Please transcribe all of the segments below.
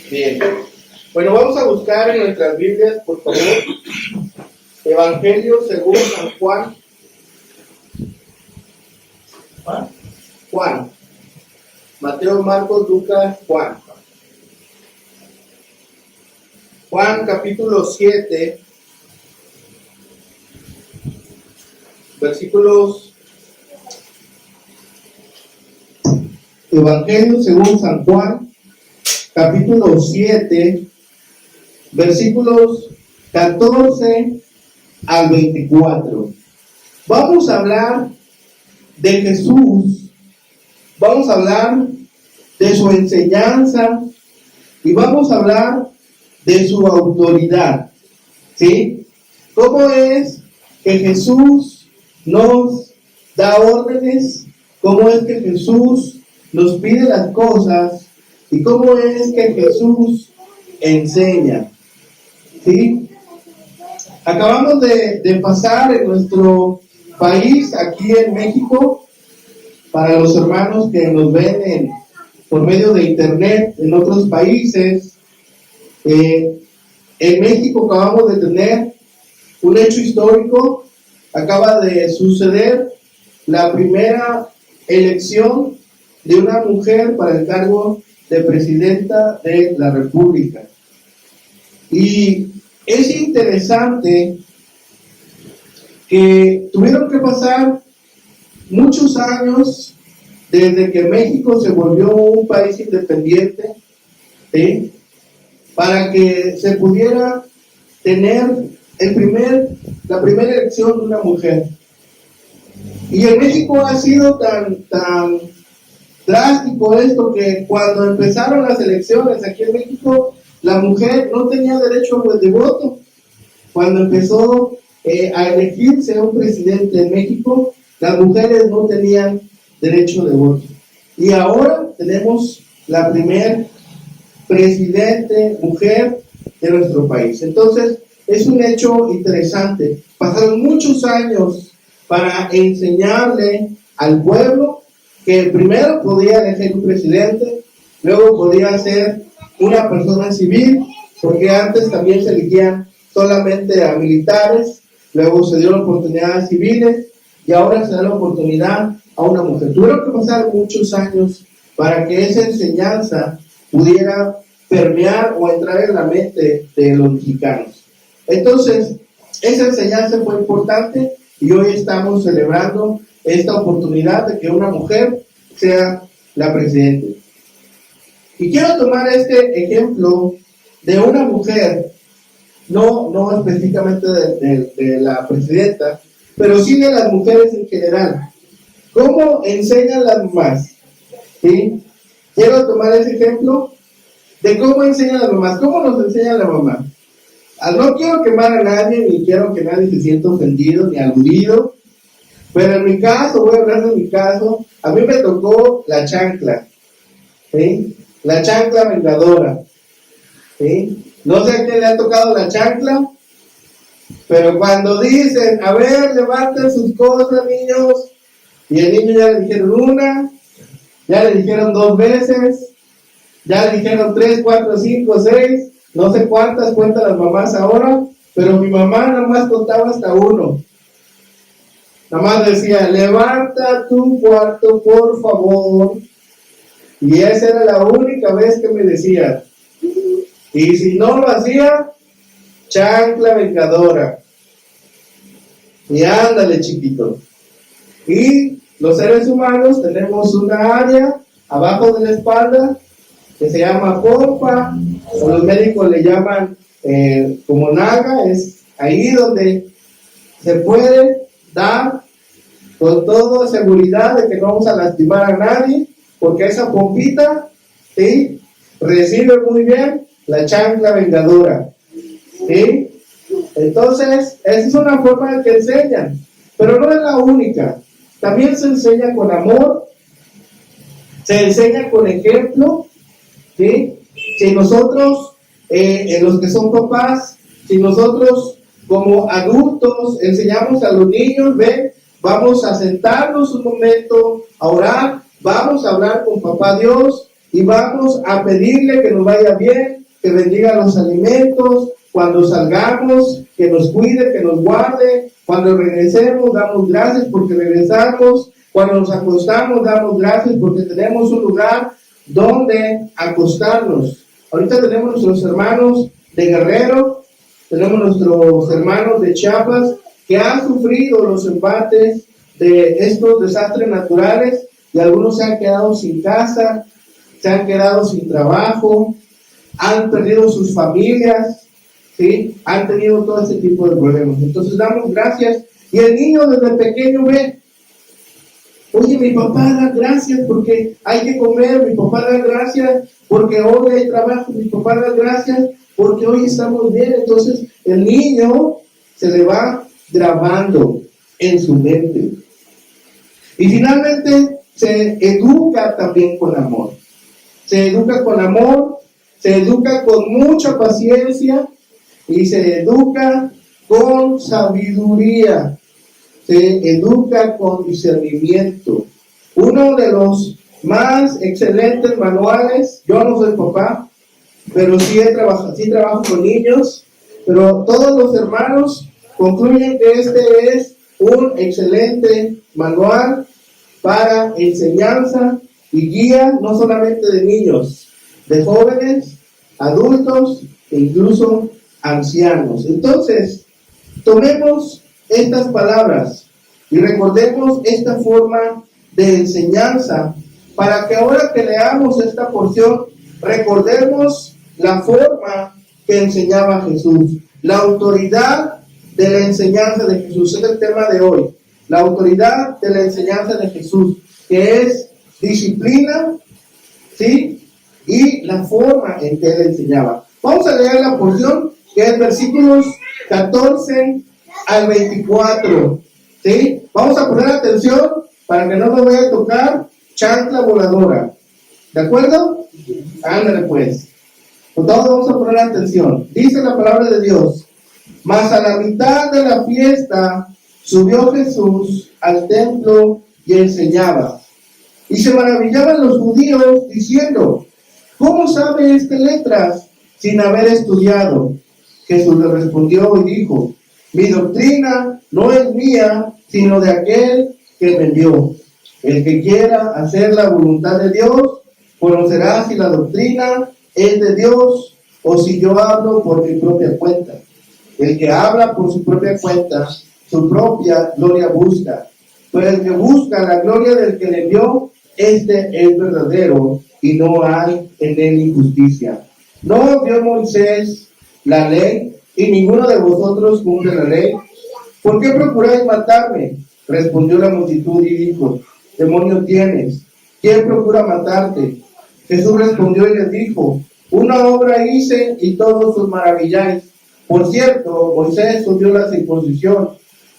Bien. Bueno, vamos a buscar en nuestras Biblias, por favor, Evangelio según San Juan. Juan. Mateo, Marcos, Lucas, Juan. Juan capítulo 7, versículos. Evangelio según San Juan, capítulo 7, versículos 14 al 24. Vamos a hablar de Jesús, vamos a hablar de su enseñanza y vamos a hablar de su autoridad, ¿sí? ¿Cómo es que Jesús nos da órdenes? ¿Cómo es que Jesús nos pide las cosas? ¿Y cómo es que Jesús enseña? ¿Sí? Acabamos de pasar en nuestro país, aquí en México, para los hermanos que nos ven por medio de internet en otros países. En México acabamos de tener un hecho histórico. Acaba de suceder la primera elección de una mujer para el cargo de presidenta de la República. Y es interesante que tuvieron que pasar muchos años desde que México se volvió un país independiente, ¿sí?, para que se pudiera tener la primera elección de una mujer. Y en México ha sido tan drástico esto que cuando empezaron las elecciones aquí en México, la mujer no tenía derecho de voto. Cuando empezó a elegirse un presidente en México, las mujeres no tenían derecho de voto. Y ahora tenemos la primer presidente mujer de nuestro país. Entonces, es un hecho interesante. Pasaron muchos años para enseñarle al pueblo que primero podía elegir un presidente, luego podía ser una persona civil, porque antes también se elegían solamente a militares, luego se dio la oportunidad a civiles y ahora se da la oportunidad a una mujer. Tuvieron que pasar muchos años para que esa enseñanza pudiera permear o entrar en la mente de los mexicanos. Entonces, esa enseñanza fue importante y hoy estamos celebrando esta oportunidad de que una mujer sea la presidenta. Y quiero tomar este ejemplo de una mujer, no específicamente de la presidenta, pero sí de las mujeres en general. ¿Cómo enseñan las mamás? ¿Sí? Quiero tomar ese ejemplo de cómo enseñan las mamás. ¿Cómo nos enseña la mamá? No quiero quemar a nadie, ni quiero que nadie se sienta ofendido ni aludido, pero en mi caso, voy a hablar de mi caso, a mí me tocó la chancla, ¿sí? La chancla vengadora, ¿sí? No sé a quién le ha tocado la chancla, pero cuando dicen, a ver, levanten sus cosas, niños, y el niño ya le dijeron una, ya le dijeron 2 veces, ya le dijeron 3, 4, 5, 6, no sé cuántas cuentan las mamás ahora, pero mi mamá nada más contaba hasta 1. Nada más decía, levanta tu cuarto, por favor. Y esa era la única vez que me decía. Y si no lo hacía, chancla vengadora. Y ándale, chiquito. Y los seres humanos tenemos una área abajo de la espalda que se llama pompa, o los médicos le llaman como naga. Es ahí donde se puede dar con toda seguridad de que no vamos a lastimar a nadie, porque esa pompita, ¿sí?, recibe muy bien la chancla vengadora, ¿sí? Entonces, esa es una forma de que enseñan, pero no es la única. También se enseña con amor, se enseña con ejemplo, ¿sí? Si nosotros, los que son papás, si nosotros como adultos enseñamos a los niños, ven, vamos a sentarnos un momento a orar, vamos a hablar con Papá Dios y vamos a pedirle que nos vaya bien, que bendiga los alimentos, cuando salgamos, que nos cuide, que nos guarde, cuando regresemos, damos gracias porque regresamos, cuando nos acostamos, damos gracias porque tenemos un lugar donde acostarnos. Ahorita tenemos nuestros hermanos de Guerrero, tenemos nuestros hermanos de Chiapas que han sufrido los embates de estos desastres naturales y algunos se han quedado sin casa, se han quedado sin trabajo, han perdido sus familias, ¿sí? Han tenido todo ese tipo de problemas. Entonces damos gracias y el niño desde pequeño ve, oye, mi papá da gracias porque hay que comer, mi papá da gracias porque hoy hay trabajo, mi papá da gracias porque hoy estamos bien. Entonces el niño se le va grabando en su mente. Y finalmente se educa también con amor. Se educa con amor, se educa con mucha paciencia y se educa con sabiduría. Se educa con discernimiento. Uno de los más excelentes manuales, yo no soy papá, pero sí trabajo con niños, pero todos los hermanos concluyen que este es un excelente manual para enseñanza y guía no solamente de niños, de jóvenes, adultos e incluso ancianos. Entonces, tomemos estas palabras y recordemos esta forma de enseñanza para que ahora que leamos esta porción, recordemos la forma que enseñaba Jesús, la autoridad de la enseñanza de Jesús. Es el tema de hoy, la autoridad de la enseñanza de Jesús, que es disciplina, ¿sí? Y la forma en que él enseñaba. Vamos a leer la porción que es versículos 14 al 24, ¿sí? Vamos a poner atención para que no nos vaya a tocar chancla voladora, ¿de acuerdo? Ándale pues. Por todos vamos a poner atención. Dice la palabra de Dios: mas a la mitad de la fiesta subió Jesús al templo y enseñaba. Y se maravillaban los judíos diciendo: ¿cómo sabe letras sin haber estudiado? Jesús le respondió y dijo: mi doctrina no es mía, sino de aquel que me envió. El que quiera hacer la voluntad de Dios, conocerá si la doctrina es de Dios o si yo hablo por mi propia cuenta. El que habla por su propia cuenta, su propia gloria busca. Pero el que busca la gloria del que le envió, este es verdadero y no hay en él injusticia. ¿No dio Moisés la ley y ninguno de vosotros cumple la ley? ¿Por qué procuráis matarme? Respondió la multitud y dijo: demonio tienes, ¿quién procura matarte? Jesús respondió y les dijo: una obra hice y todos os maravilláis. Por cierto, Moisés os dio la circuncisión,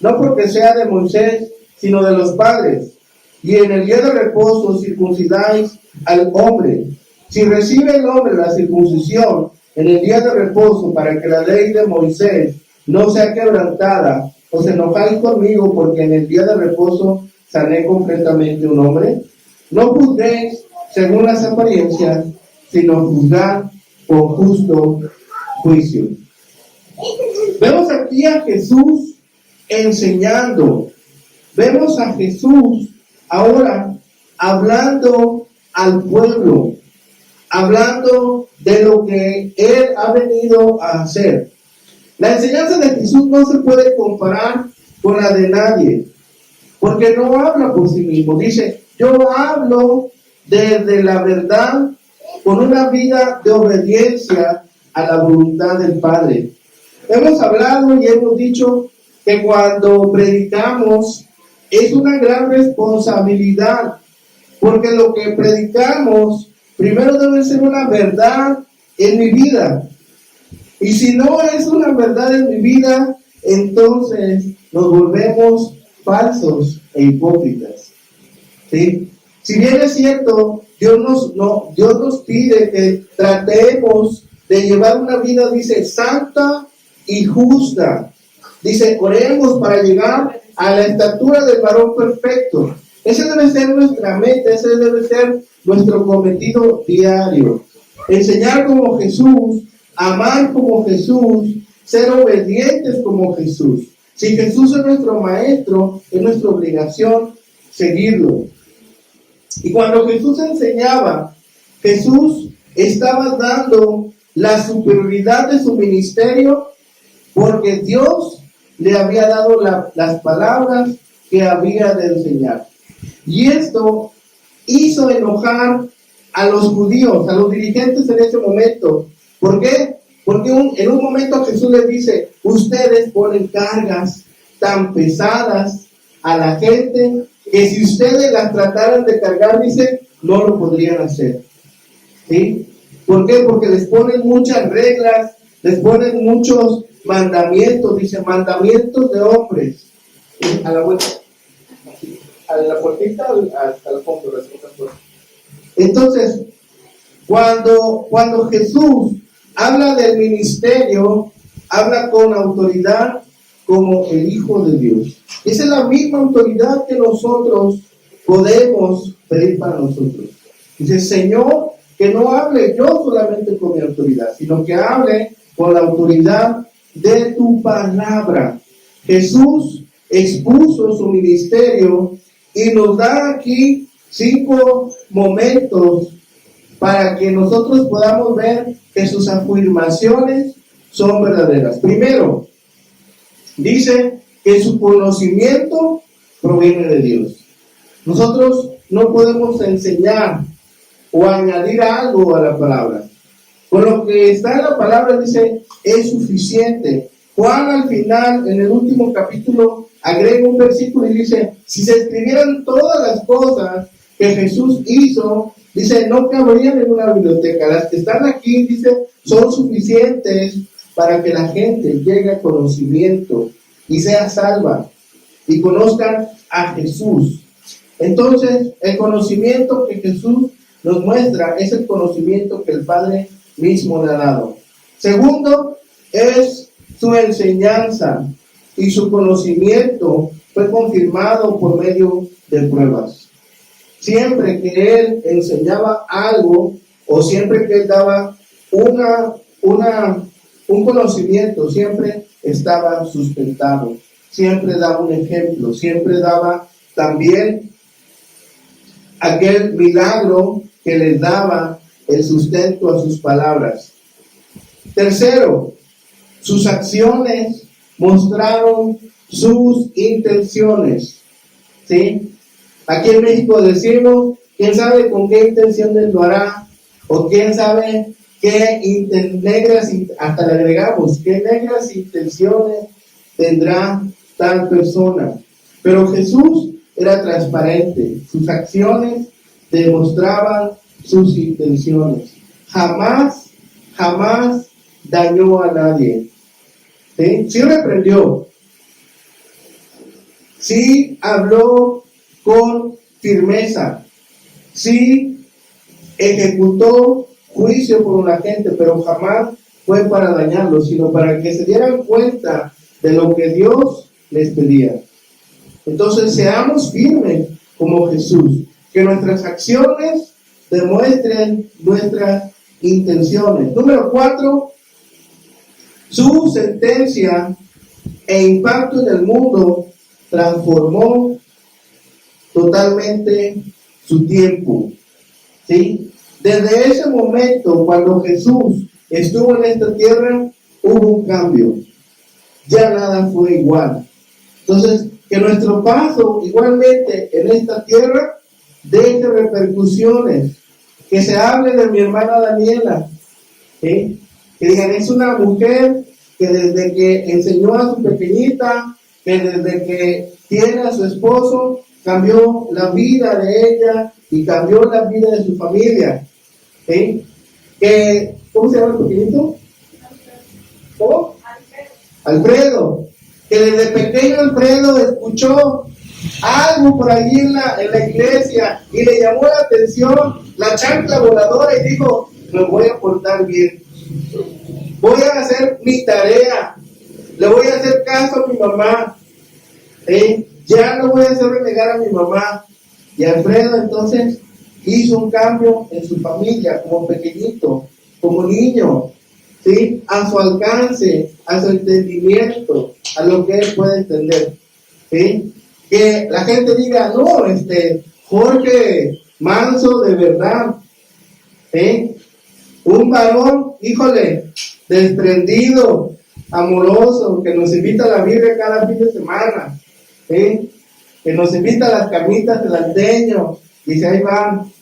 no porque sea de Moisés, sino de los padres. Y en el día de reposo circuncidáis al hombre. Si recibe el hombre la circuncisión en el día de reposo para que la ley de Moisés no sea quebrantada, os enojáis conmigo porque en el día de reposo sané completamente un hombre. No juzguéis según las apariencias, sino juzgad con justo juicio. Vemos aquí a Jesús enseñando. Vemos a Jesús ahora hablando al pueblo, hablando de lo que Él ha venido a hacer. La enseñanza de Jesús no se puede comparar con la de nadie, porque no habla por sí mismo. Dice: yo hablo desde la verdad, con una vida de obediencia a la voluntad del Padre. Hemos hablado y hemos dicho que cuando predicamos es una gran responsabilidad, porque lo que predicamos primero debe ser una verdad en mi vida. Y si no es una verdad en mi vida, entonces nos volvemos falsos e hipócritas, ¿sí? Si bien es cierto, Dios nos pide que tratemos de llevar una vida, dice, santa y justa. Dice: oremos para llegar a la estatura del varón perfecto. Ese debe ser nuestra meta, ese debe ser nuestro cometido diario. Enseñar como Jesús, amar como Jesús, ser obedientes como Jesús. Si Jesús es nuestro maestro, es nuestra obligación seguirlo. Y cuando Jesús enseñaba, Jesús estaba dando la superioridad de su ministerio porque Dios le había dado las palabras que había de enseñar. Y esto hizo enojar a los judíos, a los dirigentes en ese momento. ¿Por qué? Porque en un momento Jesús les dice, ustedes ponen cargas tan pesadas a la gente que si ustedes las trataran de cargar, dice, no lo podrían hacer. ¿Sí? ¿Por qué? Porque les ponen muchas reglas, les ponen muchos mandamientos, dice, mandamientos de hombres. ¿Sí? A la vuelta, a la puertita, hasta el fondo. Entonces, cuando Jesús habla del ministerio, habla con autoridad como el Hijo de Dios. Esa es la misma autoridad que nosotros podemos pedir para nosotros. Dice, Señor, que no hable yo solamente con mi autoridad, sino que hable con la autoridad de tu palabra. Jesús expuso su ministerio y nos da aquí 5 momentos para que nosotros podamos ver que sus afirmaciones son verdaderas. Primero, dice que su conocimiento proviene de Dios. Nosotros no podemos enseñar o añadir algo a la palabra. Con lo que está en la palabra, dice, es suficiente. Juan al final, en el último capítulo, agrega un versículo y dice, si se escribieran todas las cosas que Jesús hizo, dice, no cabrían en una biblioteca. Las que están aquí, dice, son suficientes para que la gente llegue a conocimiento y sea salva y conozcan a Jesús. Entonces, el conocimiento que Jesús nos muestra es el conocimiento que el Padre mismo le ha dado. Segundo, es su enseñanza, y su conocimiento fue confirmado por medio de pruebas. Siempre que él enseñaba algo, o siempre que él daba un conocimiento, siempre estaba sustentado, siempre daba un ejemplo, siempre daba también aquel milagro que les daba el sustento a sus palabras. Tercero, sus acciones mostraron sus intenciones. ¿Sí? Aquí en México decimos, quién sabe con qué intenciones lo hará, o quién sabe qué negras, hasta le agregamos, qué negras intenciones tendrá tal persona. Pero Jesús era transparente, sus acciones demostraban sus intenciones. Jamás dañó a nadie. Sí reprendió, sí habló con firmeza, sí ejecutó juicio por la gente, pero jamás fue para dañarlos, sino para que se dieran cuenta de lo que Dios les pedía. Entonces seamos firmes como Jesús, que nuestras acciones demuestren nuestras intenciones. Número 4, su sentencia e impacto en el mundo transformó totalmente su tiempo. ¿Sí? Desde ese momento, cuando Jesús estuvo en esta tierra, hubo un cambio. Ya nada fue igual. Entonces, que nuestro paso igualmente en esta tierra deje repercusiones. Que se hable de mi hermana Daniela. ¿Sí? Que digan, es una mujer que desde que enseñó a su pequeñita, que desde que tiene a su esposo, cambió la vida de ella y cambió la vida de su familia. ¿Sí? Que, ¿cómo se llama el pequeñito? ¿Cómo? Alfredo. Que desde pequeño Alfredo escuchó algo por allí en la iglesia y le llamó la atención la chancla voladora y dijo, me voy a portar bien. Voy a hacer mi tarea. Le voy a hacer caso a mi mamá. Ya no voy a hacer renegar a mi mamá. Y Alfredo entonces hizo un cambio en su familia, como pequeñito, como niño, ¿sí? A su alcance, a su entendimiento, a lo que él puede entender, ¿sí? Que la gente diga, no, Jorge Manso de verdad, ¿sí? Un varón, híjole, desprendido, amoroso, que nos invita a la Biblia cada fin de semana, ¿sí? Que nos invita a las carnitas del alteño, y si ahí van,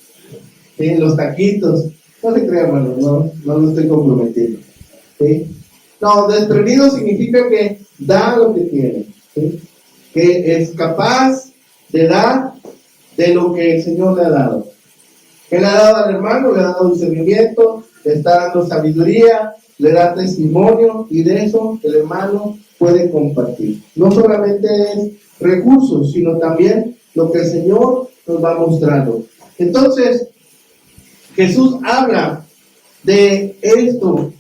¿sí? Los taquitos. No se crean, hermano, no lo estoy comprometiendo, ¿sí? No, desprendido significa que da lo que tiene, ¿sí? Que es capaz de dar de lo que el Señor le ha dado. ¿Qué le ha dado al hermano? Le ha dado discernimiento, le está dando sabiduría, le da testimonio, y de eso el hermano puede compartir. No solamente es recursos, sino también lo que el Señor nos va mostrando. Entonces, Jesús habla de esto,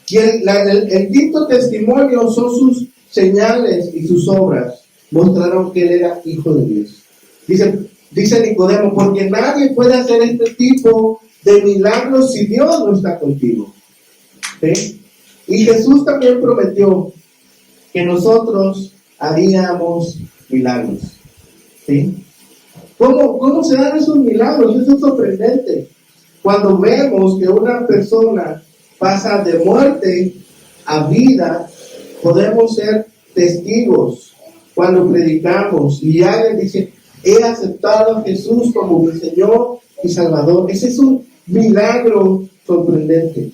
y el quinto testimonio son sus señales y sus obras. Mostraron que él era hijo de Dios. Dice Nicodemo, porque nadie puede hacer este tipo de milagros si Dios no está contigo, ¿sí? Y Jesús también prometió que nosotros haríamos milagros, ¿sí? ¿Cómo se dan esos milagros? Eso es sorprendente. Cuando vemos que una persona pasa de muerte a vida, podemos ser testigos cuando predicamos y alguien dice, he aceptado a Jesús como mi Señor y Salvador. Ese es un milagro sorprendente.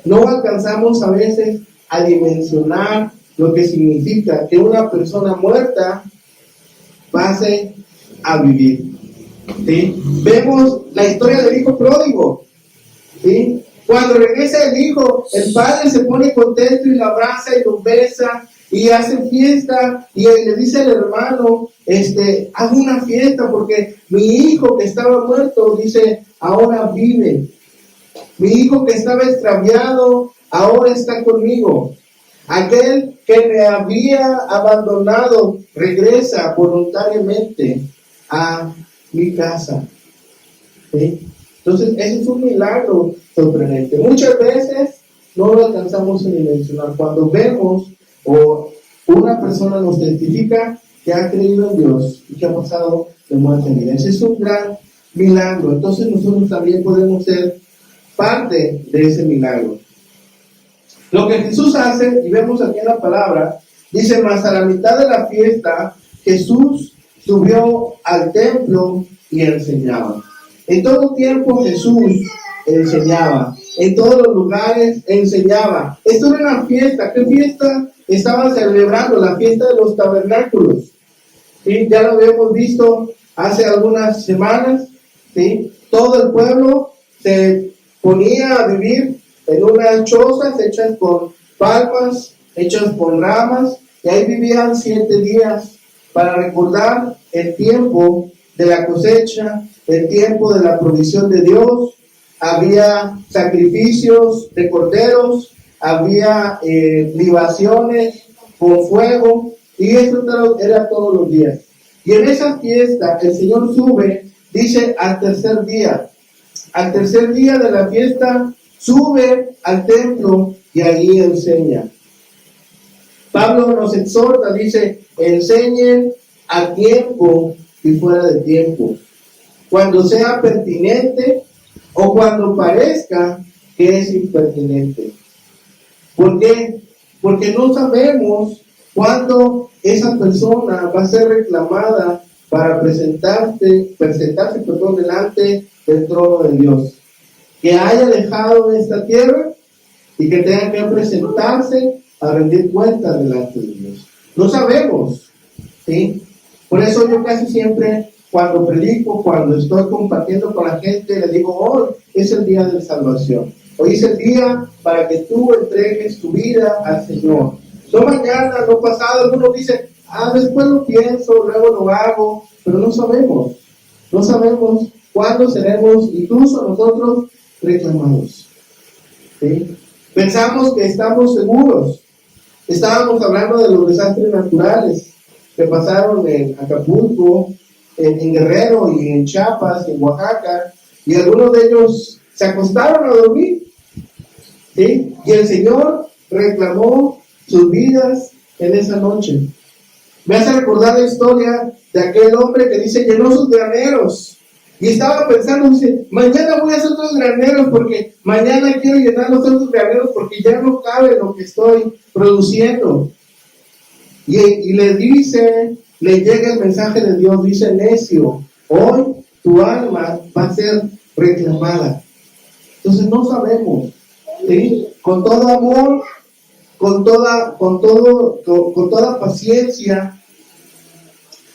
No alcanzamos a veces a dimensionar lo que significa que una persona muerta pase a vivir, ¿sí? Vemos la historia del hijo pródigo, ¿sí? Cuando regresa el hijo, el padre se pone contento y lo abraza y lo besa y hace fiesta, y le dice al hermano, haz una fiesta porque mi hijo que estaba muerto, dice, ahora vive. Mi hijo que estaba extraviado, ahora está conmigo. Aquel que me había abandonado, regresa voluntariamente a mi casa, ¿sí? Entonces, ese es un milagro sorprendente. Muchas veces no lo alcanzamos a dimensionar. Cuando vemos o una persona nos testifica que ha creído en Dios y que ha pasado de muerte en vida. Ese es un gran milagro. Entonces nosotros también podemos ser parte de ese milagro. Lo que Jesús hace, y vemos aquí en la palabra, dice, mas a la mitad de la fiesta, Jesús subió al templo y enseñaba. En todo tiempo Jesús enseñaba. En todos los lugares enseñaba. Esto era una fiesta. ¿Qué fiesta estaban celebrando? La fiesta de los tabernáculos. ¿Sí? Ya lo habíamos visto hace algunas semanas. ¿Sí? Todo el pueblo se ponía a vivir en unas chozas hechas con palmas, hechas con ramas, y ahí vivían 7 días para recordar el tiempo de la cosecha, el tiempo de la provisión de Dios. Había sacrificios de corderos, había libaciones con fuego, y eso era todos los días. Y en esa fiesta el Señor sube, dice, al tercer día. Al tercer día de la fiesta sube al templo y allí enseña. Pablo nos exhorta, dice, enseñen a tiempo y fuera de tiempo, cuando sea pertinente o cuando parezca que es impertinente. ¿Por qué? Porque no sabemos cuándo esa persona va a ser reclamada para presentarse delante del trono de Dios, que haya dejado esta tierra y que tenga que presentarse a rendir cuentas delante de Dios. No sabemos, ¿sí? Por eso yo casi siempre, cuando predico, cuando estoy compartiendo con la gente, le digo, hoy es el día de salvación. Hoy es el día para que tú entregues tu vida al Señor. No mañana, no pasado. Algunos dicen, después lo pienso, luego lo hago, pero no sabemos. No sabemos cuándo seremos, incluso nosotros, reclamados, ¿sí? Pensamos que estamos seguros. Estábamos hablando de los desastres naturales que pasaron en Acapulco, en Guerrero y en Chiapas, en Oaxaca, y algunos de ellos se acostaron a dormir, ¿sí? Y el Señor reclamó sus vidas en esa noche. Me hace recordar la historia de aquel hombre que dice, llenó sus graneros. Y estaba pensando, dice, mañana voy a hacer otros graneros porque mañana quiero llenar los otros graneros porque ya no cabe lo que estoy produciendo. Y le dice, le llega el mensaje de Dios, dice, necio, hoy tu alma va a ser reclamada. Entonces no sabemos, ¿sí? Con todo amor, con toda paciencia,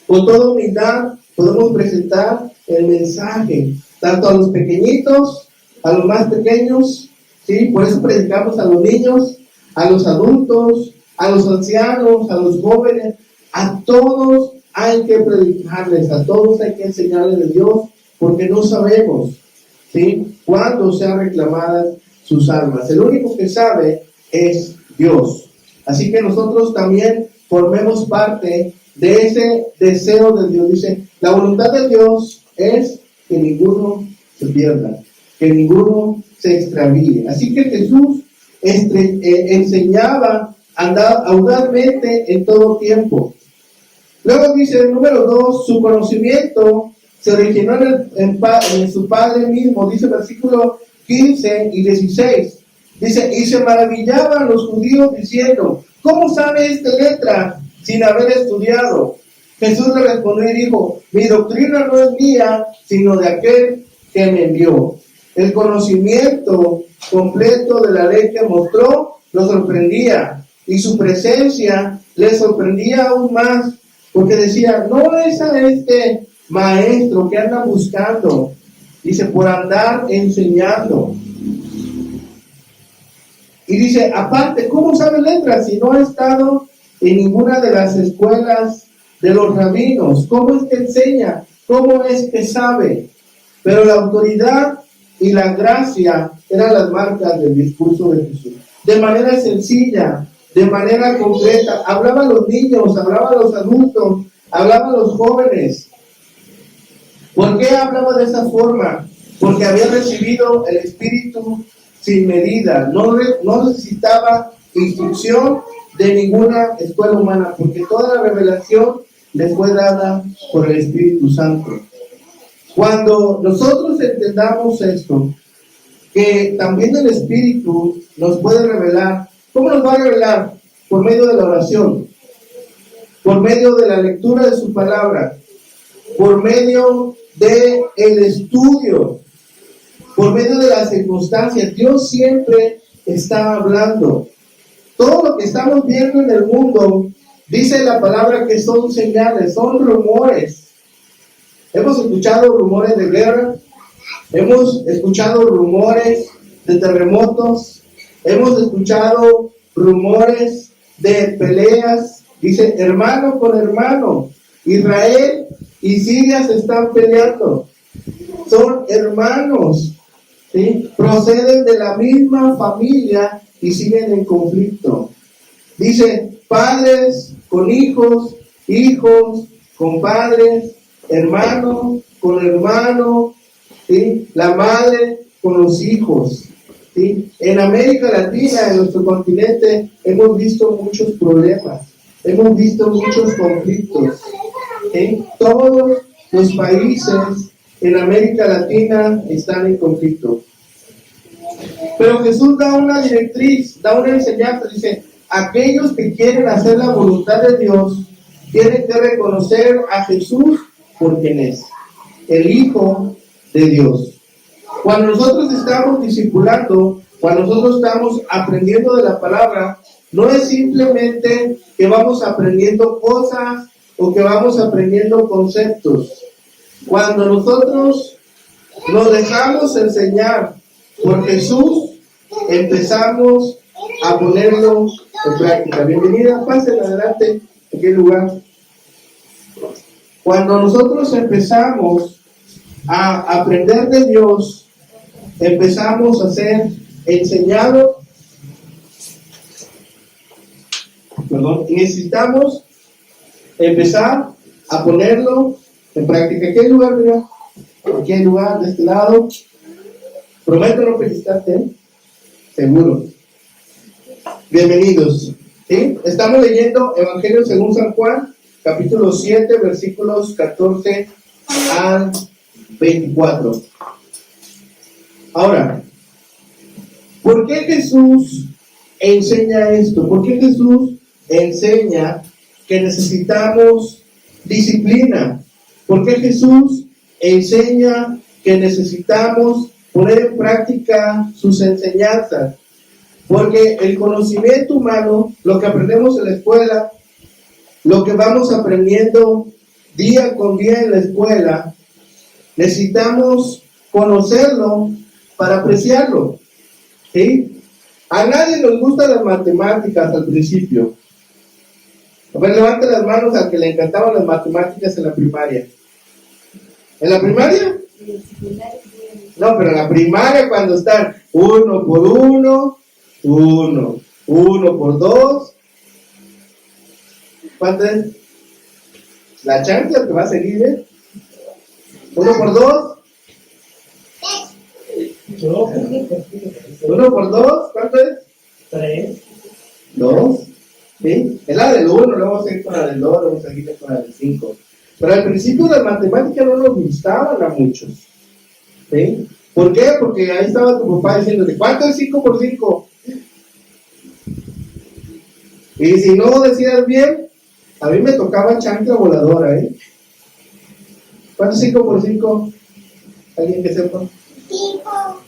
con toda humildad, podemos presentar el mensaje, tanto a los pequeñitos, a los más pequeños, ¿sí? Por eso predicamos a los niños, a los adultos, a los ancianos, a los jóvenes, a todos hay que predicarles, a todos hay que enseñarles de Dios, porque no sabemos, ¿sí?, cuándo sean reclamadas sus almas. El único que sabe es Dios. Así que nosotros también formemos parte de ese deseo de Dios. Dice, la voluntad de Dios es que ninguno se pierda, que ninguno se extravíe. Así que Jesús enseñaba audazmente en todo tiempo. Luego dice, número 2, su conocimiento se originó en su Padre mismo. Dice versículo 15 y 16. Dice, y se maravillaban los judíos diciendo, ¿cómo sabe esta letra sin haber estudiado? Jesús le respondió y dijo, mi doctrina no es mía, sino de aquel que me envió. El conocimiento completo de la ley que mostró lo sorprendía, y su presencia le sorprendía aún más, porque decía, no es a este maestro que anda buscando, dice, por andar enseñando. Y dice, aparte, ¿cómo sabe letras si no ha estado en ninguna de las escuelas de los rabinos? ¿Cómo es que enseña? ¿Cómo es que sabe? Pero la autoridad y la gracia eran las marcas del discurso de Jesús. De manera sencilla, de manera concreta, hablaba a los niños, hablaba a los adultos, hablaba a los jóvenes. ¿Por qué hablaba de esa forma? Porque había recibido el Espíritu sin medida, no necesitaba instrucción de ninguna escuela humana, porque toda la revelación le fue dada por el Espíritu Santo. Cuando nosotros entendamos esto, que también el Espíritu nos puede revelar, ¿cómo nos va a revelar? Por medio de la oración, por medio de la lectura de su palabra, por medio del estudio, por medio de las circunstancias. Dios siempre está hablando. Todo lo que estamos viendo en el mundo, dice la palabra que son señales, son rumores. Hemos escuchado rumores de guerra, hemos escuchado rumores de terremotos, hemos escuchado rumores de peleas. Dice, hermano con hermano, Israel y Siria se están peleando. Son hermanos, ¿sí? Proceden de la misma familia y siguen en conflicto. Dice, padres con hijos, hijos con padres, hermano con hermano, ¿sí? La madre con los hijos, ¿sí? En América Latina, en nuestro continente, hemos visto muchos problemas, hemos visto muchos conflictos, ¿sí? Todos los países en América Latina están en conflicto. Pero Jesús da una directriz, da una enseñanza, dice, aquellos que quieren hacer la voluntad de Dios tienen que reconocer a Jesús por quien es, el Hijo de Dios. Cuando nosotros estamos discipulando, cuando nosotros estamos aprendiendo de la palabra, no es simplemente que vamos aprendiendo cosas o que vamos aprendiendo conceptos. Cuando nosotros nos dejamos enseñar por Jesús, empezamos a ponerlo en práctica. Bienvenida, pasen adelante en aquel lugar. Cuando nosotros empezamos a aprender de Dios, empezamos a ser enseñados, y necesitamos empezar a ponerlo en práctica. Aquí hay lugar, mira. Aquí hay lugar de este lado. Prometo no felicitarte, ¿eh? Seguro. Bienvenidos. ¿Sí? Estamos leyendo Evangelio según San Juan, capítulo 7, versículos 14 al 24. Ahora, ¿por qué Jesús enseña esto? ¿Por qué Jesús enseña que necesitamos disciplina? ¿Por qué Jesús enseña que necesitamos poner en práctica sus enseñanzas? Porque el conocimiento humano, lo que aprendemos en la escuela, lo que vamos aprendiendo día con día en la escuela, necesitamos conocerlo para apreciarlo. ¿Sí? A nadie nos gustan las matemáticas al principio. A ver, levante las manos al que le encantaban las matemáticas en la primaria. ¿En la primaria? No, pero en la primaria cuando están 1 por 1, 1, 1 por 2. ¿Cuánto es? La chancla que va a seguir, ¿eh? 1 por 2. 1 por 2, ¿cuánto es? 3. 2. ¿Sí? Es la del 1, luego vamos a ir con la del 2, luego vamos a seguir con la del 5. Pero al principio las matemáticas no nos gustaban a muchos. ¿Sí? ¿Por qué? Porque ahí estaba tu papá diciéndote, ¿cuánto es 5 por 5? Y si no decías bien, a mí me tocaba chancla voladora, ¿eh? ¿Cuánto es 5 por 5? ¿Alguien que sepa? 5.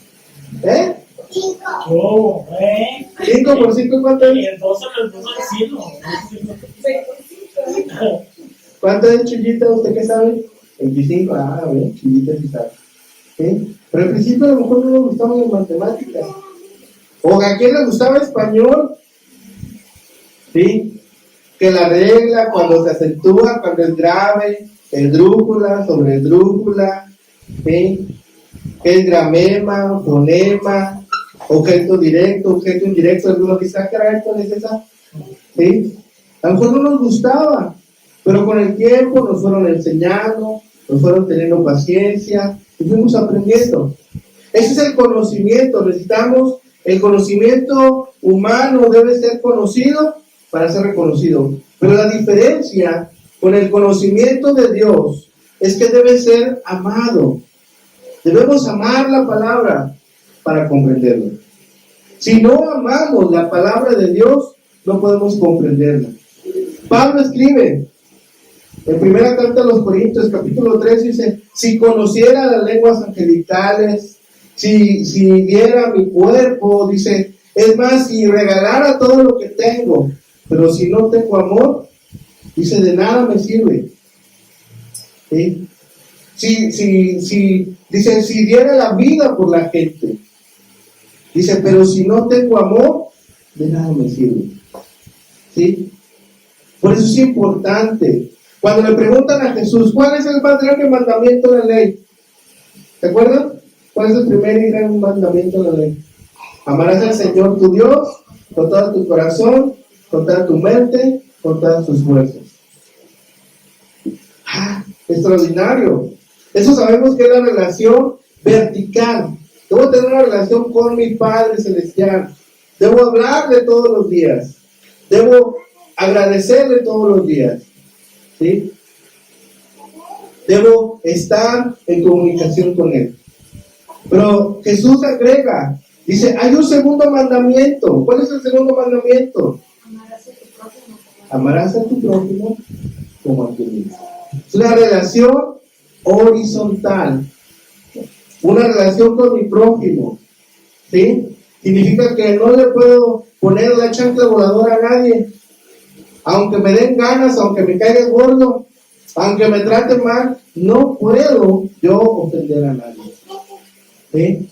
¿Eh? 5. Oh, 5 por 5, ¿cuánto es? Y entonces les puso vecino. ¿Cuánto es, Chuyita? ¿Usted qué sabe? 25. Ah, a ver, Chuyita sí sabe. ¿Sí? Pero al principio a lo mejor no le gustaban las matemáticas. ¿O a quién le gustaba español? ¿Sí? Que la regla, cuando se acentúa, cuando es grave, esdrújula, sobre esdrújula, ¿sí? Que es gramema, fonema, objeto directo, objeto indirecto, alguno que saca esto es esa. ¿Sí? A lo mejor no nos gustaba, pero con el tiempo nos fueron enseñando, nos fueron teniendo paciencia y fuimos aprendiendo. Ese es el conocimiento. Necesitamos, el conocimiento humano debe ser conocido para ser reconocido. Pero la diferencia con el conocimiento de Dios es que debe ser amado. Debemos amar la palabra para comprenderla. Si no amamos la palabra de Dios, no podemos comprenderla. Pablo escribe en primera carta a los Corintios, capítulo 3, dice, si conociera las lenguas angelicales, si diera mi cuerpo, dice, es más, si regalara todo lo que tengo, pero si no tengo amor, dice, de nada me sirve. ¿Sí? Dice, si diera la vida por la gente, dice, pero si no tengo amor, de nada me sirve. ¿Sí? Por eso es importante. Cuando le preguntan a Jesús, ¿cuál es el más grande mandamiento de la ley? ¿Se acuerdan? ¿Cuál es el primer y gran mandamiento de la ley? Amarás al Señor tu Dios con todo tu corazón, con toda tu mente, con todas tus fuerzas. Extraordinario. Eso sabemos que es la relación vertical. Debo tener una relación con mi Padre Celestial. Debo hablarle todos los días. Debo agradecerle todos los días. ¿Sí? Debo estar en comunicación con Él. Pero Jesús agrega, dice, hay un segundo mandamiento. ¿Cuál es el segundo mandamiento? Amarás a tu prójimo como a ti mismo. Es una relación horizontal. Una relación con mi prójimo. ¿Sí? Significa que no le puedo poner la chancla voladora a nadie. Aunque me den ganas, aunque me caiga gordo, aunque me trate mal, no puedo yo ofender a nadie. ¿Sí?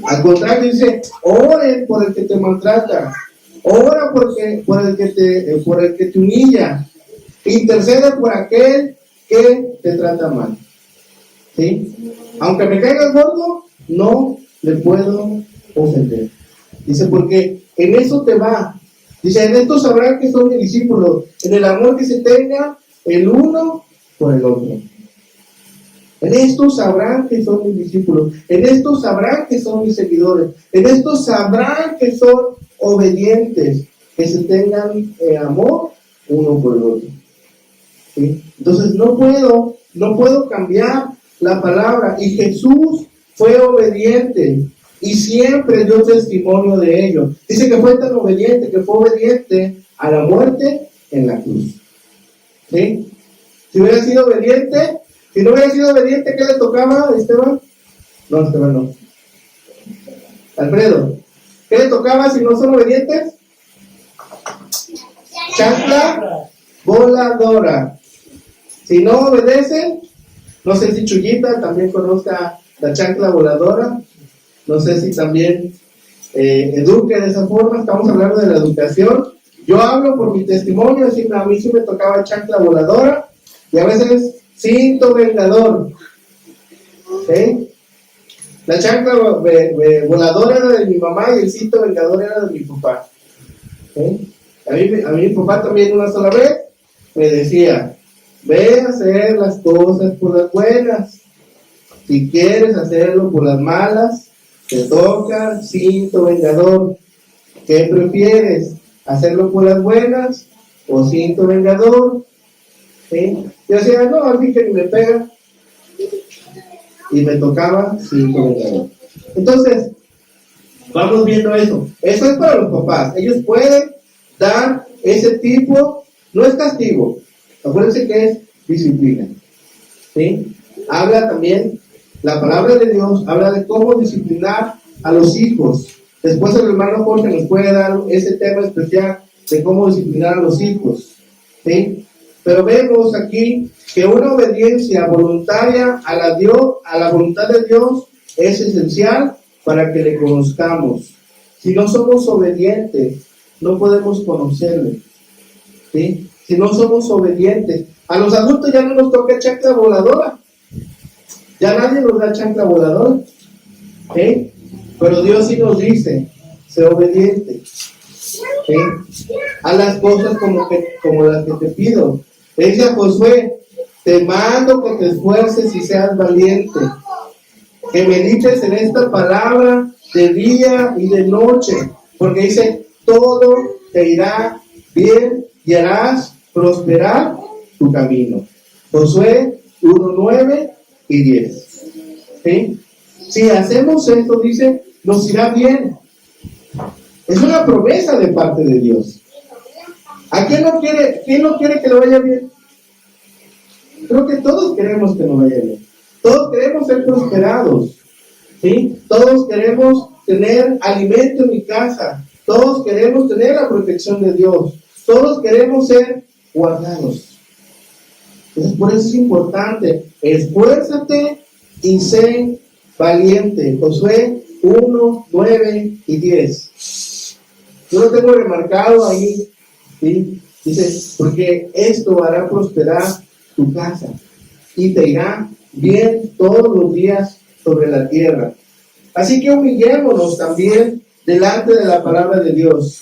Al contrario, dice, oren por el que te maltrata, ora por el que te humilla, intercede por aquel que te trata mal. ¿Sí? Aunque me caiga gordo, no le puedo ofender. Dice, porque en eso te va. Dice, en esto sabrán que son mis discípulos, en el amor que se tenga el uno por el otro. En esto sabrán que son mis discípulos. En esto sabrán que son mis seguidores. En esto sabrán que son obedientes, que se tengan amor uno por el otro. ¿Sí? Entonces no puedo cambiar la palabra. Y Jesús fue obediente y siempre dio testimonio de ello. Dice que fue tan obediente, que fue obediente a la muerte en la cruz. ¿Sí? Si hubiera sido obediente, si no hubiera sido obediente, ¿qué le tocaba a Esteban? No, Esteban no. Alfredo, ¿qué le tocaba si no son obedientes? Chancla voladora. Si no obedecen, no sé si Chuyita también conozca la chancla voladora, no sé si también eduque de esa forma. Estamos hablando de la educación. Yo hablo por mi testimonio, así a mí sí me tocaba chancla voladora y a veces cinto vengador. ¿Sí? La chancla voladora era de mi mamá y el cinto vengador era de mi papá. ¿Sí? A mí mi papá también una sola vez me decía: ve a hacer las cosas por las buenas. Si quieres hacerlo por las malas, te toca cinto vengador. ¿Qué prefieres? ¿Hacerlo por las buenas o cinto vengador? ¿Sí? Yo decía, no, así que ni me pega. Y me tocaba cinto vengador. Entonces, vamos viendo eso. Eso es para los papás. Ellos pueden dar ese tipo, no es castigo. Acuérdense que es disciplina. ¿Sí? Habla también, la palabra de Dios habla de cómo disciplinar a los hijos. Después el hermano Jorge nos puede dar ese tema especial de cómo disciplinar a los hijos. ¿Sí? Pero vemos aquí que una obediencia voluntaria a la voluntad de Dios es esencial para que le conozcamos. Si no somos obedientes, no podemos conocerle. ¿Sí? Si no somos obedientes, a los adultos ya no nos toca chancla voladora. Ya nadie nos da chancla voladora. ¿Sí? Pero Dios sí nos dice: sé obediente. ¿Sí? Haz las cosas como las que te pido. Le dice a Josué: te mando que te esfuerces y seas valiente, que medites en esta palabra de día y de noche, porque dice: todo te irá bien y harás prosperar tu camino. Josué 1:9 y 10. ¿Sí? Si hacemos esto, dice, nos irá bien. Es una promesa de parte de Dios. ¿A quién no quiere que le vaya bien? Creo que todos queremos que nos vaya bien. Todos queremos ser prosperados. ¿Sí? Todos queremos tener alimento en mi casa. Todos queremos tener la protección de Dios. Todos queremos ser guardados. Entonces, por eso es importante: esfuérzate y sé valiente. Josué 1:9 y 10. Yo lo tengo remarcado ahí. ¿Sí? Dice: porque esto hará prosperar tu casa y te irá bien todos los días sobre la tierra. Así que humillémonos también delante de la palabra de Dios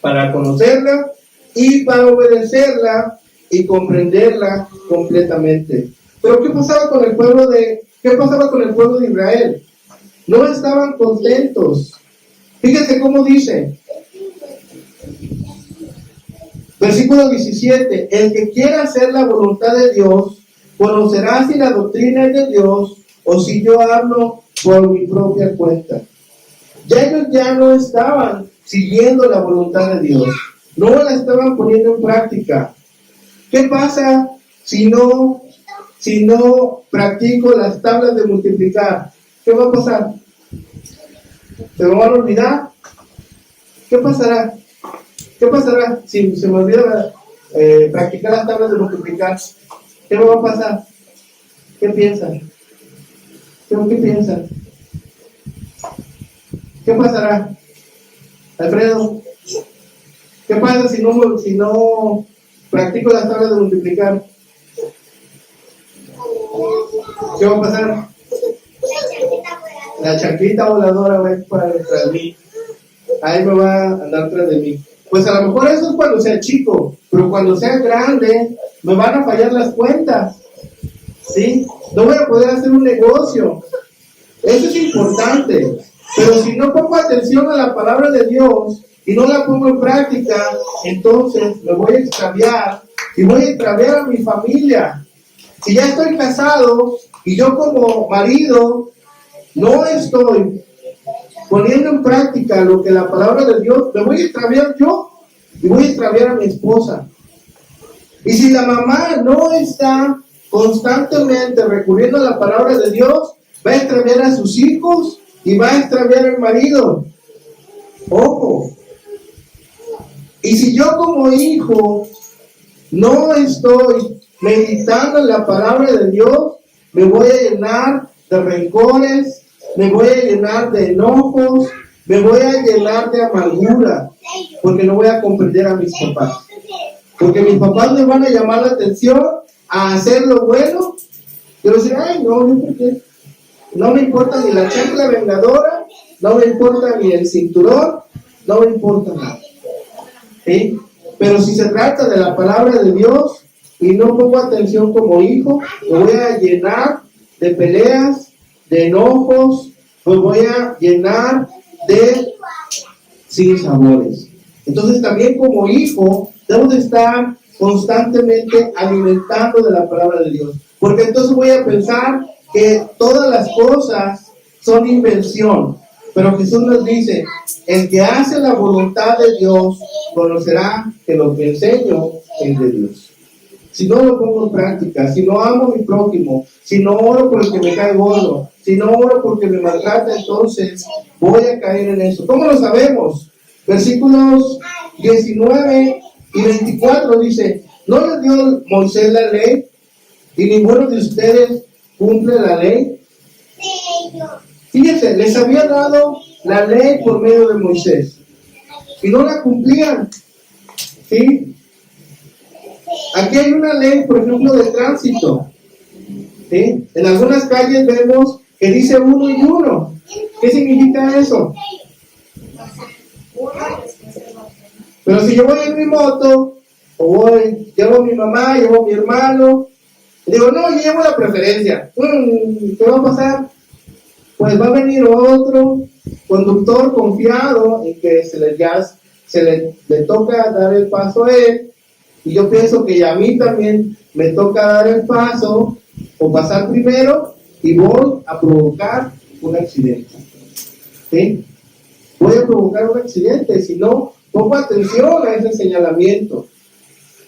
para conocerla y para obedecerla y comprenderla completamente. Pero ¿qué pasaba con el pueblo de Israel? No estaban contentos. Fíjense cómo dice, versículo 17: el que quiera hacer la voluntad de Dios conocerá si la doctrina es de Dios o si yo hablo por mi propia cuenta. Ellos ya no estaban siguiendo la voluntad de Dios, no la estaban poniendo en práctica. ¿Qué pasa si no practico las tablas de multiplicar? ¿Qué va a pasar? ¿Se me van a olvidar? ¿Qué pasará? ¿Qué pasará si se me olvida practicar las tablas de multiplicar? ¿Qué me va a pasar? ¿Qué piensan? ¿Qué piensan? ¿Qué pasará? Alfredo, ¿qué pasa si no practico las tablas de multiplicar? ¿Qué va a pasar? La chanclita voladora va a ir para detrás de mí. Ahí me va a andar tras de mí. Pues a lo mejor eso es cuando sea chico, pero cuando sea grande me van a fallar las cuentas. ¿sí? No voy a poder hacer un negocio. Eso es importante. Pero si no pongo atención a la palabra de Dios y no la pongo en práctica, entonces me voy a extraviar y voy a extraviar a mi familia. Si ya estoy casado y yo como marido no estoy poniendo en práctica lo que la palabra de Dios, me voy a extraviar yo y voy a extraviar a mi esposa. Y si la mamá no está constantemente recurriendo a la palabra de Dios, va a extraviar a sus hijos y va a extraviar al marido. Ojo. Y si yo como hijo no estoy meditando en la palabra de Dios, me voy a llenar de rencores, me voy a llenar de enojos, me voy a llenar de amargura, porque no voy a comprender a mis papás. Porque mis papás me van a llamar la atención a hacer lo bueno. Yo voy a decir, ay, no, ¿yo por qué? No me importa ni la chancla vengadora, no me importa ni el cinturón, no me importa nada. ¿Sí? Pero si se trata de la palabra de Dios y no pongo atención como hijo, me voy a llenar de peleas, de enojos, me voy a llenar de sinsabores. Entonces también como hijo debo de estar constantemente alimentando de la palabra de Dios, porque entonces voy a pensar que todas las cosas son invención. Pero Jesús nos dice, el que hace la voluntad de Dios conocerá que lo que enseño es de Dios. Si no lo pongo en práctica, si no amo a mi prójimo, si no oro por el que me cae gordo, si no oro porque me maltrata, entonces voy a caer en eso. ¿Cómo lo sabemos? Versículos 19 y 24 dice, ¿no les dio Moisés la ley? ¿Y ninguno de ustedes cumple la ley? Fíjense, les había dado la ley por medio de Moisés y no la cumplían. ¿Sí? Aquí hay una ley, por ejemplo, de tránsito. ¿Sí? En algunas calles vemos que dice 1 y 1. ¿Qué significa eso? Pero si yo voy en mi moto, o llevo a mi mamá, llevo a mi hermano, digo, no, yo llevo la preferencia. ¿Qué va a pasar? Pues va a venir otro conductor confiado en que le toca dar el paso a él, y yo pienso que a mí también me toca dar el paso o pasar primero, y voy a provocar un accidente. ¿Sí? Voy a provocar un accidente si no pongo atención a ese señalamiento.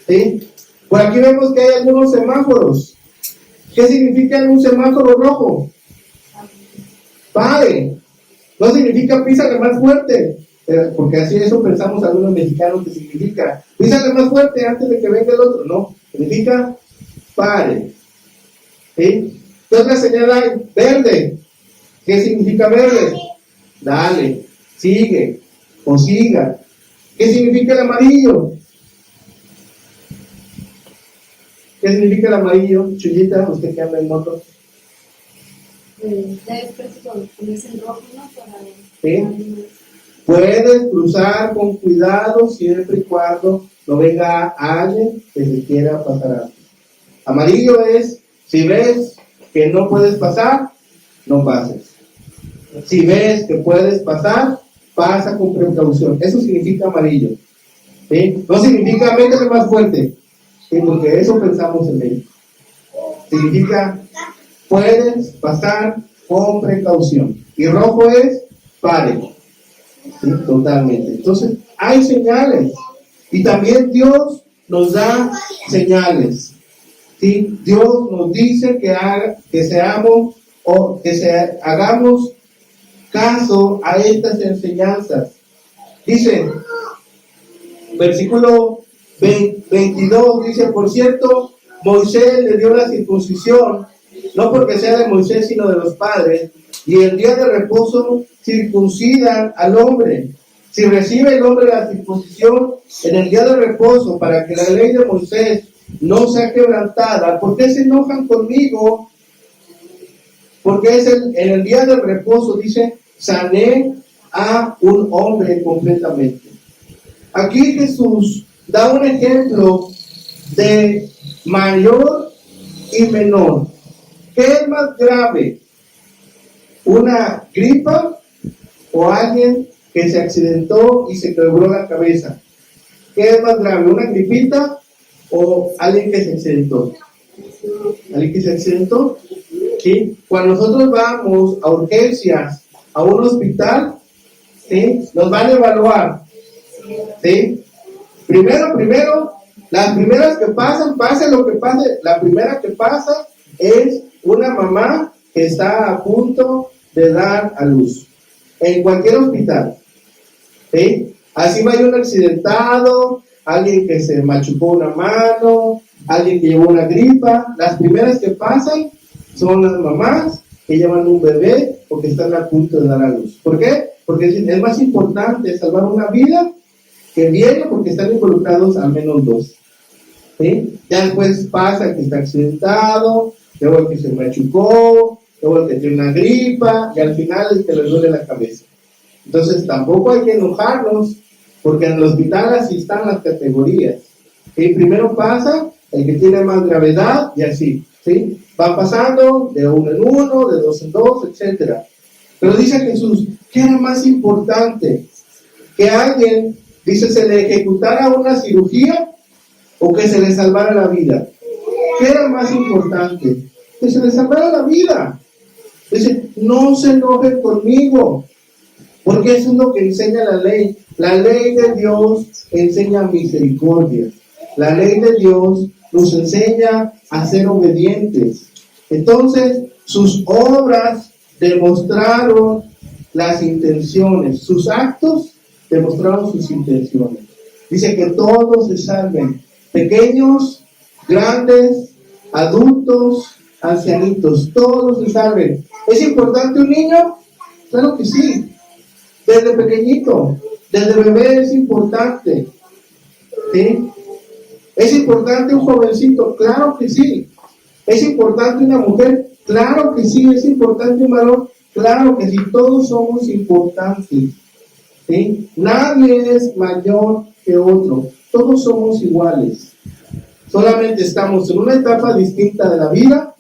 ¿Sí? Por aquí vemos que hay algunos semáforos. ¿Qué significa un semáforo rojo? Pare. No significa písale más fuerte, porque así eso pensamos algunos mexicanos que significa písale más fuerte antes de que venga el otro. No, significa pare. ¿Sí? Entonces la señal hay verde. ¿Qué significa verde? Dale, sigue o siga. ¿Qué significa el amarillo? ¿Qué significa el amarillo? Chuyita, usted que anda en moto. Ya después ponerse en rojo, ¿no? ¿Sí? Puedes cruzar con cuidado siempre y cuando no venga alguien que se quiera pasar algo. Amarillo es, si ves que no puedes pasar, no pases. Si ves que puedes pasar, pasa con precaución. Eso significa amarillo. ¿Sí? No significa métete más fuerte, ¿sí? Porque eso pensamos en México. Significa puedes pasar con precaución. Y rojo es pare. ¿Sí? Totalmente. Entonces, hay señales. Y también Dios nos da señales. ¿Sí? Dios nos dice hagamos caso a estas enseñanzas. Dice, versículo 22, dice, por cierto, Moisés le dio la circuncisión, no porque sea de Moisés, sino de los padres, y el día de reposo circuncidan al hombre. Si recibe el hombre la circuncisión en el día de reposo, para que la ley de Moisés no sea quebrantada, ¿por qué se enojan conmigo? Porque en el día del reposo, dice, sané a un hombre completamente. Aquí Jesús da un ejemplo de mayor y menor. ¿Qué es más grave? ¿Una gripa o alguien que se accidentó y se quebró la cabeza? ¿Qué es más grave? ¿Una gripita o alguien que se accidentó? ¿Alguien que se accidentó? ¿Sí? Cuando nosotros vamos a urgencias, a un hospital, ¿sí? Nos van a evaluar, ¿sí? Primero, las primeras que pasan, pase lo que pase, la primera que pasa es una mamá que está a punto de dar a luz, en cualquier hospital, ¿sí? Así vaya un accidentado, alguien que se machucó una mano, alguien que llevó una gripa, las primeras que pasan son las mamás que llevan un bebé o que están a punto de dar a luz. ¿Por qué? Porque es más importante salvar una vida que viene porque están involucrados al menos dos. ¿Sí? Ya después pasa el que está accidentado, luego el que se machucó, luego el que tiene una gripa y al final el que le duele la cabeza. Entonces tampoco hay que enojarnos porque en el hospital así están las categorías. ¿Sí? Primero pasa el que tiene más gravedad y así. ¿Sí? Va pasando de uno en uno, de dos en dos, etc. Pero dice Jesús, ¿qué era más importante? Que alguien, dice, se le ejecutara una cirugía o que se le salvara la vida. ¿Qué era más importante? Que se le salvara la vida. Dice, no se enojen conmigo, porque eso es lo que enseña la ley. La ley de Dios enseña misericordia. La ley de Dios nos enseña a ser obedientes. Entonces, sus obras demostraron las intenciones, sus actos demostraron sus intenciones. Dice que todos se salven, pequeños, grandes, adultos, ancianitos, todos se salven. ¿Es importante un niño? Claro que sí. Desde pequeñito, desde bebé es importante. ¿Sí? ¿Es importante un jovencito? Claro que sí. ¿Es importante una mujer? Claro que sí. ¿Es importante un varón? Claro que sí. Todos somos importantes. ¿Sí? Nadie es mayor que otro. Todos somos iguales. Solamente estamos en una etapa distinta de la vida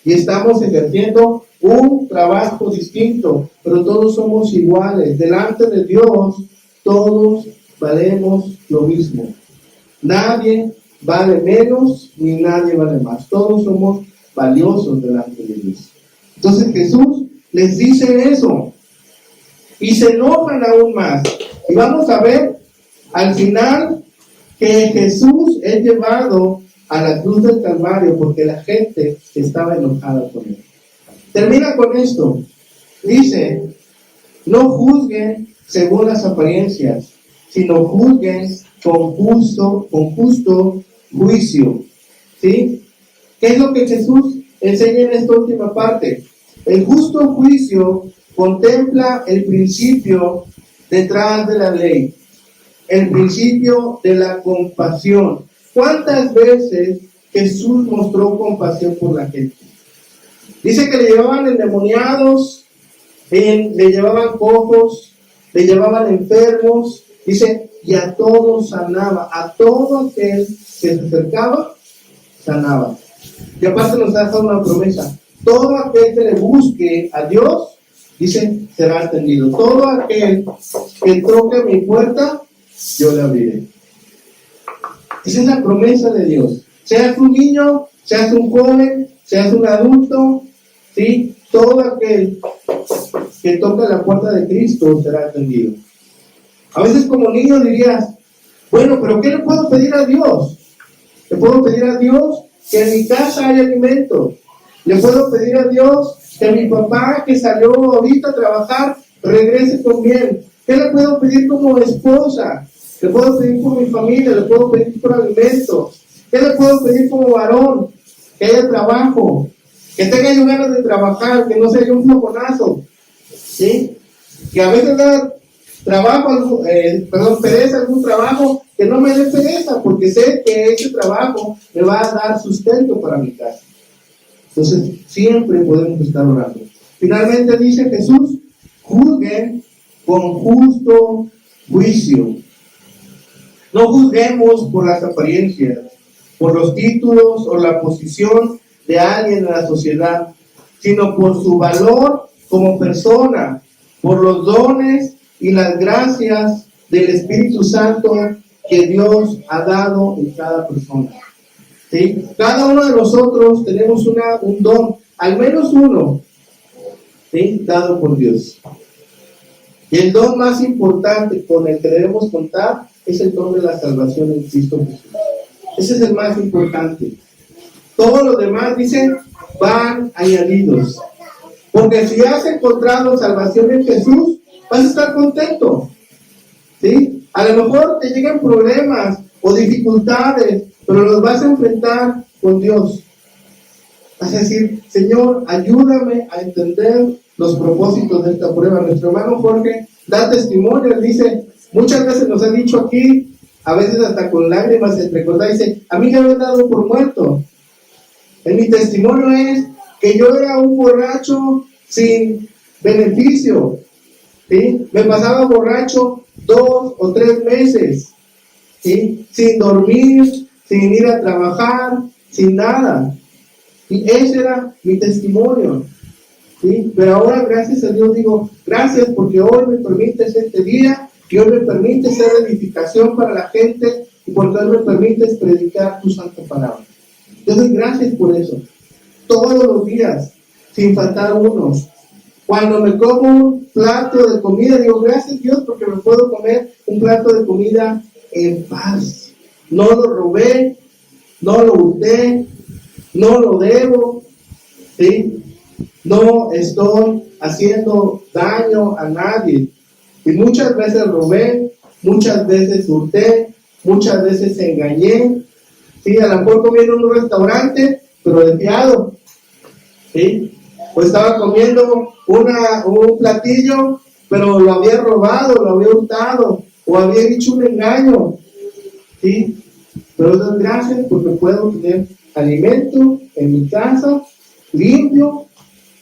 y estamos ejerciendo un trabajo distinto, pero todos somos iguales. Delante de Dios, todos valemos lo mismo. Nadie vale menos ni nadie vale más. Todos somos valiosos delante de Dios. Entonces Jesús les dice eso y se enojan aún más. Y vamos a ver al final que Jesús es llevado a la cruz del Calvario porque la gente estaba enojada con él. Termina con esto. Dice, no juzguen según las apariencias, sino juzguen con justo juicio. ¿Sí? ¿Qué es lo que Jesús enseña en esta última parte? El justo juicio contempla el principio detrás de la ley, el principio de la compasión. ¿Cuántas veces Jesús mostró compasión por la gente? Dice que le llevaban endemoniados, le llevaban cojos, le llevaban enfermos, dice, y a todos sanaba, a todo aquel que se acercaba, sanaba. Y aparte nos da una promesa, todo aquel que le busque a Dios, dice, será atendido. Todo aquel que toque mi puerta, yo le abriré. Esa es la promesa de Dios. Seas un niño, seas un joven, seas un adulto, ¿sí? Todo aquel que toque la puerta de Cristo será atendido. A veces como niño dirías, bueno, pero ¿qué le puedo pedir a Dios? Le puedo pedir a Dios que en mi casa haya alimento. Le puedo pedir a Dios que mi papá que salió ahorita a trabajar regrese con bien. ¿Qué le puedo pedir como esposa? Le puedo pedir por mi familia, le puedo pedir por alimentos. ¿Qué le puedo pedir como varón? Que haya trabajo, que tenga yo ganas de trabajar, que no sea yo un flojonazo, ¿sí? Que a veces da trabajo, pereza algún trabajo, que no me dé pereza, porque sé que ese trabajo me va a dar sustento para mi casa. Entonces, siempre podemos estar orando. Finalmente dice Jesús, juzguen con justo juicio. No juzguemos por las apariencias, por los títulos o la posición de alguien en la sociedad, sino por su valor como persona, por los dones y las gracias del Espíritu Santo que Dios ha dado en cada persona. ¿Sí? Cada uno de nosotros tenemos un don, al menos uno, ¿sí?, dado por Dios. Y el don más importante con el que debemos contar es el don de la salvación en Cristo Jesús. Ese es el más importante. Todos los demás, dicen, van añadidos. Porque si has encontrado salvación en Jesús, vas a estar contento. ¿Sí? A lo mejor te llegan problemas o dificultades, pero los vas a enfrentar con Dios. Vas a decir, Señor, ayúdame a entender los propósitos de esta prueba. Nuestro hermano Jorge da testimonio, dice, muchas veces nos ha dicho aquí, a veces hasta con lágrimas entre cortadas, dice, a mí me habían dado por muerto. En mi testimonio es que yo era un borracho sin beneficio, ¿sí? Me pasaba borracho 2 o 3 meses, ¿sí?, sin dormir, sin ir a trabajar, sin nada. Y ese era mi testimonio, ¿sí? Pero ahora, gracias a Dios, digo, gracias porque hoy me permites este día, y hoy me permites ser edificación para la gente, y porque hoy me permites predicar tu santa palabra. Yo doy gracias por eso. Todos los días, sin faltar uno. Cuando me como un plato de comida, digo, gracias Dios porque me puedo comer un plato de comida en paz. No lo robé, no lo hurté, no lo debo, ¿sí? No estoy haciendo daño a nadie. Y muchas veces robé, muchas veces hurté, muchas veces engañé. Sí, a lo mejor comí en un restaurante, pero desviado. ¿Sí? O estaba comiendo un platillo, pero lo había robado, lo había hurtado, o había hecho un engaño. ¿Sí? Pero doy gracias porque puedo tener alimento en mi casa, limpio,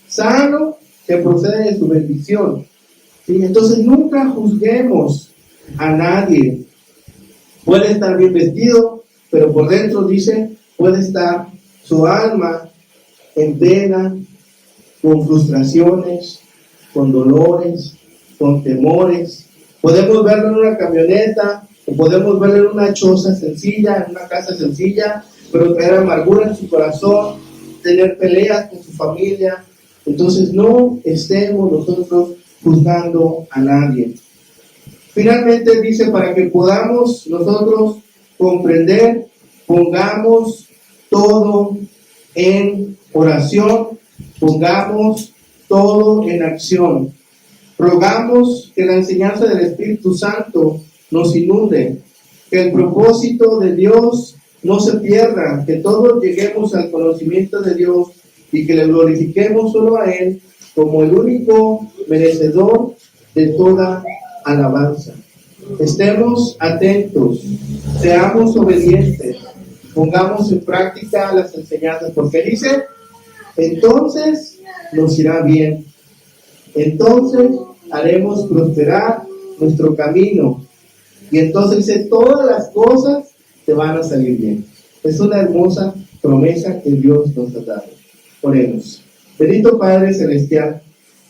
sano, que procede de su bendición. ¿Sí? Entonces nunca juzguemos a nadie. Puede estar bien vestido, pero por dentro, dice, puede estar su alma en pena, con frustraciones, con dolores, con temores. Podemos verlo en una camioneta, o podemos verlo en una choza sencilla, en una casa sencilla, pero traer amargura en su corazón, tener peleas con su familia. Entonces no estemos nosotros juzgando a nadie. Finalmente dice, para que podamos nosotros comprender, pongamos todo en oración, pongamos todo en acción. Rogamos que la enseñanza del Espíritu Santo nos inunde, que el propósito de Dios no se pierda, que todos lleguemos al conocimiento de Dios y que le glorifiquemos solo a Él como el único merecedor de toda alabanza. Estemos atentos, seamos obedientes, pongamos en práctica las enseñanzas, porque dice, entonces nos irá bien, entonces haremos prosperar nuestro camino, y entonces dice, todas las cosas te van a salir bien. Es una hermosa promesa que Dios nos ha dado. Oremos. Bendito Padre Celestial,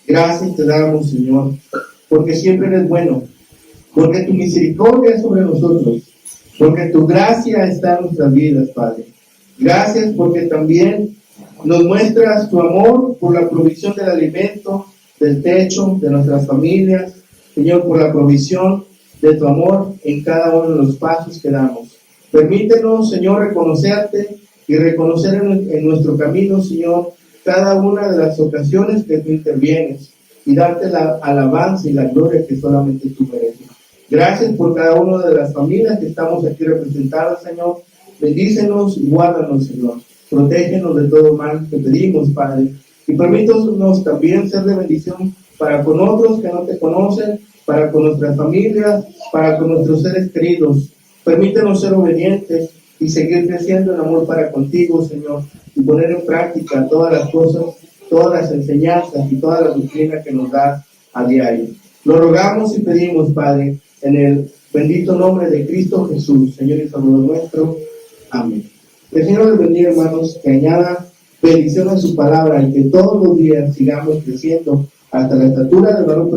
gracias te damos, Señor, porque siempre eres bueno, porque tu misericordia es sobre nosotros, porque tu gracia está en nuestras vidas, Padre. Gracias porque también nos muestras tu amor por la provisión del alimento, del techo, de nuestras familias, Señor, por la provisión de tu amor en cada uno de los pasos que damos. Permítenos, Señor, reconocerte y reconocer en nuestro camino, Señor, cada una de las ocasiones que tú intervienes y darte la alabanza y la gloria que solamente tú mereces. Gracias por cada una de las familias que estamos aquí representadas, Señor. Bendícenos y guárdanos, Señor. Protégenos de todo mal, te pedimos, Padre. Y permítanos también ser de bendición para con otros que no te conocen, para con nuestras familias, para con nuestros seres queridos. Permítanos ser obedientes y seguir creciendo en amor para contigo, Señor, y poner en práctica todas las cosas, todas las enseñanzas y toda la doctrina que nos da a diario. Lo rogamos y pedimos, Padre, en el bendito nombre de Cristo Jesús, Señor y Salvador nuestro. Amén. El Señor les bendiga, hermanos, que añada bendición a su palabra y que todos los días sigamos creciendo hasta la estatura del varón